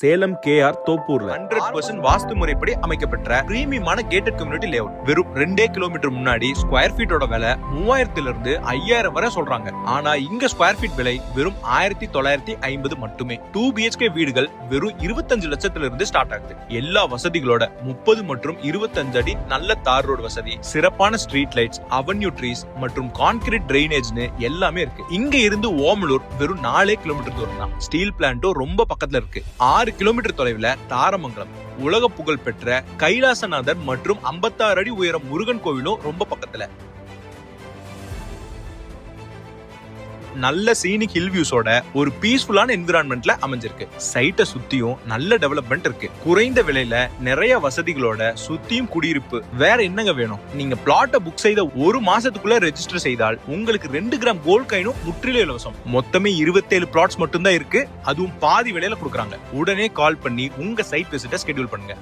Salem KR தோப்பூர்ல 100% வாஸ்து முறைப்படி அமைக்கப்பட்ட பிரீமியமான gated community layout. வெறும் 2 கிலோமீட்டர் முன்னாடி ஸ்கொயர் ஃபீட்டோட விலை 3000 இருந்து 5000 வரை சொல்றாங்க. ஆனா இங்க ஸ்கொயர் ஃபீட் விலை வெறும் 1950 மட்டுமே. 2 BHK வீடுகள் வெறும் 25 லட்சத்துல இருந்து ஸ்டார்ட் ஆகுது. எல்லா வசதிகளோட 30 மற்றும் 25 அடி நல்ல தார் ரோடு வசதி, சிறப்பான ஸ்ட்ரீட் லைட்ஸ், அவென்யூ ட்ரீஸ் மற்றும் கான்கிரீட் டிரைனேஜ்னு எல்லாமே இருக்கு. இங்க இருந்து ஓமலூர் வெறும் 4 கிலோமீட்டர் தூரம் தான். ஸ்டீல் பிளான்ட்டும் ரொம்ப பக்கத்துல இருக்கு. 6 கிலோமீட்டர் தொலைவில் தாரமங்கலம், உலக புகழ் பெற்ற கைலாசநாதர் மற்றும் 56 அடி உயரம் முருகன் கோவிலும் ரொம்ப பக்கத்துல. நல்ல சீனிக் ஹில் வியூஸோட ஒரு பீஸ்ஃபுல்லான என்விரான்மெண்ட்ல அமைஞ்சிருக்கு. சைட்டை சுத்தியும் நல்ல டெவலப்மெண்ட் இருக்கு. குறைந்த விலையில நிறைய வசதிகளோட சுத்தியும் குடியிருப்பு. வேற என்னங்க வேணும்? நீங்க பிளாட்டை புக் செய்த ஒரு மாசத்துக்குள்ள ரெஜிஸ்டர் செய்தால் உங்களுக்கு 2 கிராம் கோல்ட் காயினும் முற்றிலும் இலவசம். மொத்தமே 27 பிளாட்ஸ் மட்டும் தான் இருக்கு. அதுவும் பாதி விலையில கொடுக்குறாங்க. உடனே கால் பண்ணி உங்க சைட் விசிட்டை ஸ்கெட்யூல் பண்ணுங்க.